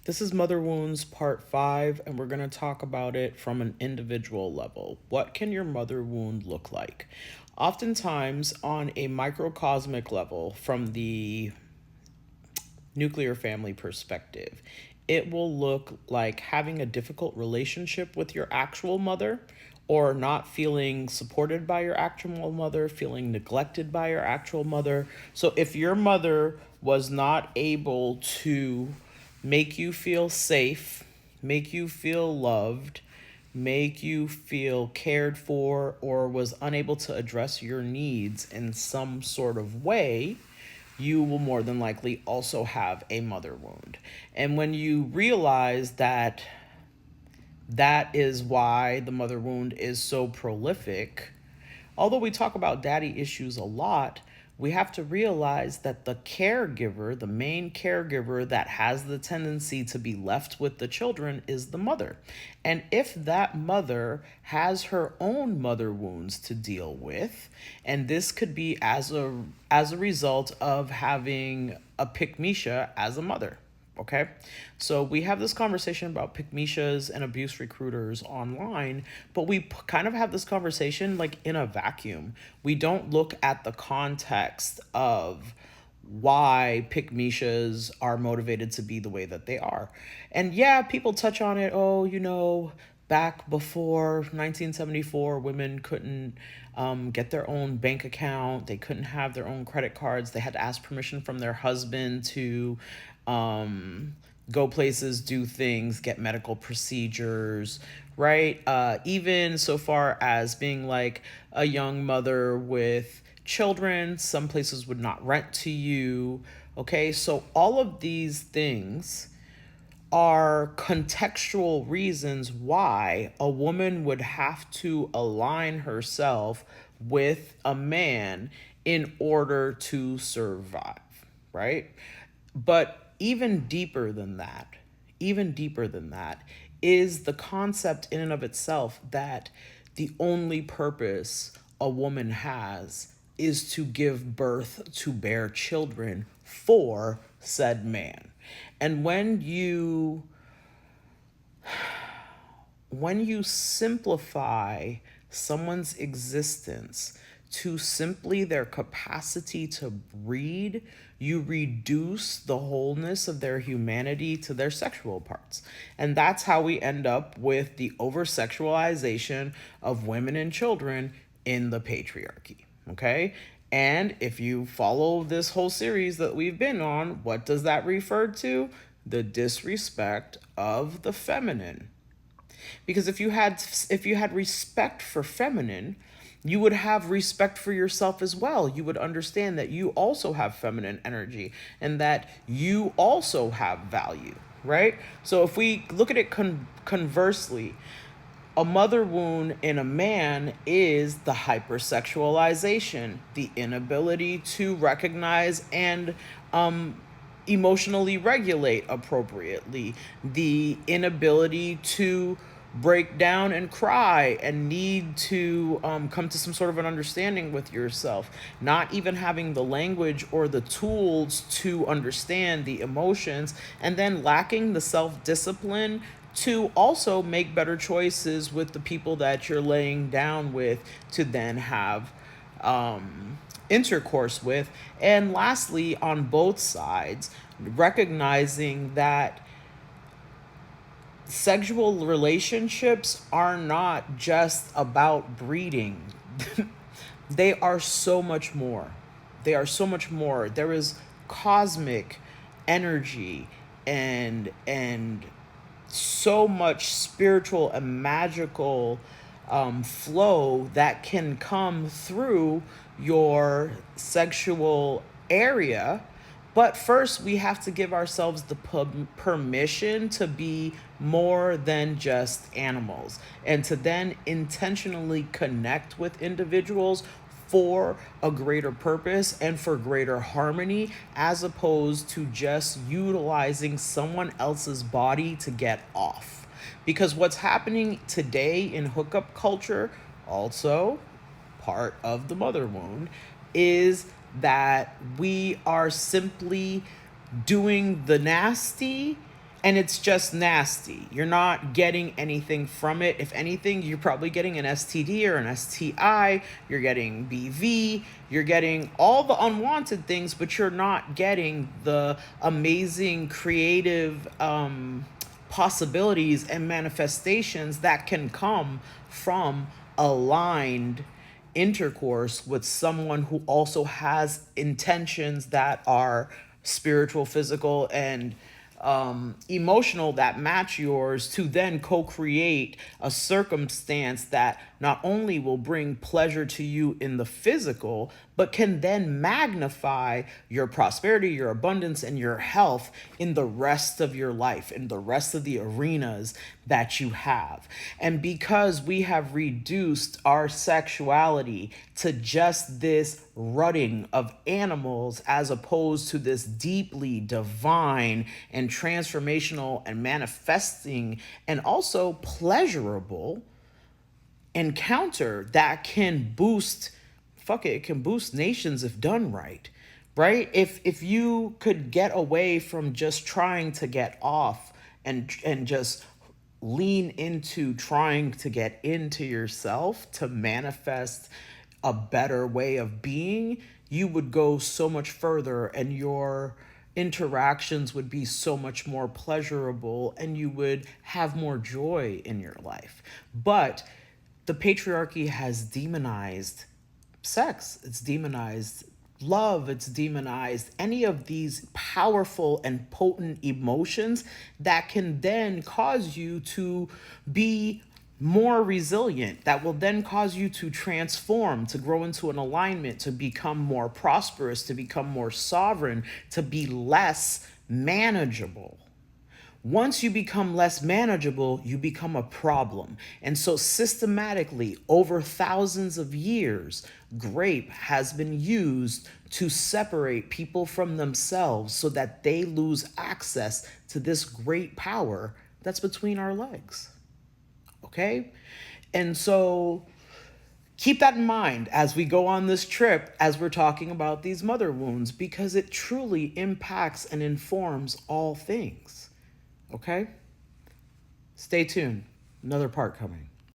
This is Mother Wounds Part 5, and we're going to talk about it from an individual level. What can your mother wound look like? Oftentimes, on a microcosmic level, from the nuclear family perspective, it will look like having a difficult relationship with your actual mother, or not feeling supported by your actual mother, feeling neglected by your actual mother. So if your mother was not able to make you feel safe, make you feel loved, make you feel cared for, or was unable to address your needs in some sort of way, you will more than likely also have a mother wound. And when you realize that that is why the mother wound is so prolific, although we talk about daddy issues a lot, we have to realize that the caregiver, the main caregiver that has the tendency to be left with the children, is the mother. And if that mother has her own mother wounds to deal with, and this could be as a result of having a Pikmisha as a mother. Okay, so we have this conversation about Pikmishas and abuse recruiters online, but we kind of have this conversation like in a vacuum. We don't look at the context of why Pikmishas are motivated to be the way that they are. And yeah, people touch on it. Oh, back before 1974, women couldn't get their own bank account. They couldn't have their own credit cards. They had to ask permission from their husband to go places, do things, get medical procedures, right? Even so far as being like a young mother with children, some places would not rent to you. Okay, so all of these things are contextual reasons why a woman would have to align herself with a man in order to survive, right? But even deeper than that is the concept in and of itself that the only purpose a woman has is to give birth, to bear children for said man. And when you simplify someone's existence to simply their capacity to breed, you reduce the wholeness of their humanity to their sexual parts. And that's how we end up with the over-sexualization of women and children in the patriarchy. Okay? And if you follow this whole series that we've been on, what does that refer to? The disrespect of the feminine. Because if you had respect for feminine, you would have respect for yourself as well. You would understand that you also have feminine energy and that you also have value, right? So if we look at it conversely, a mother wound in a man is the hypersexualization, the inability to recognize and emotionally regulate appropriately, the inability to break down and cry and need to come to some sort of an understanding with yourself, not even having the language or the tools to understand the emotions, and then lacking the self-discipline to also make better choices with the people that you're laying down with to then have intercourse with. And lastly, on both sides, recognizing that sexual relationships are not just about breeding. They are so much more. They are so much more. There is cosmic energy and so much spiritual and magical flow that can come through your sexual area. But first, we have to give ourselves the permission to be more than just animals and to then intentionally connect with individuals for a greater purpose and for greater harmony, as opposed to just utilizing someone else's body to get off. Because what's happening today in hookup culture, also part of the mother wound, is that we are simply doing the nasty and it's just nasty. You're not getting anything from it. If anything, you're probably getting an STD or an STI. You're getting BV. You're getting all the unwanted things, but you're not getting the amazing creative possibilities and manifestations that can come from aligned intercourse with someone who also has intentions that are spiritual, physical, and emotional that match yours, to then co-create a circumstance that not only will bring pleasure to you in the physical, but can then magnify your prosperity, your abundance, and your health in the rest of your life, in the rest of the arenas that you have. And because we have reduced our sexuality to just this rutting of animals, as opposed to this deeply divine and transformational and manifesting and also pleasurable encounter that can boost, it can boost nations if done right. Right? If you could get away from just trying to get off and just lean into trying to get into yourself to manifest a better way of being, you would go so much further, and your interactions would be so much more pleasurable, and you would have more joy in your life. But the patriarchy has demonized sex, it's demonized love, it's demonized any of these powerful and potent emotions that can then cause you to be more resilient, that will then cause you to transform, to grow into an alignment, to become more prosperous, to become more sovereign, to be less manageable. Once you become less manageable, you become a problem. And so systematically, over thousands of years, grape has been used to separate people from themselves so that they lose access to this great power that's between our legs. Okay? And so keep that in mind as we go on this trip, as we're talking about these mother wounds, because it truly impacts and informs all things. Okay? Stay tuned. Another part coming.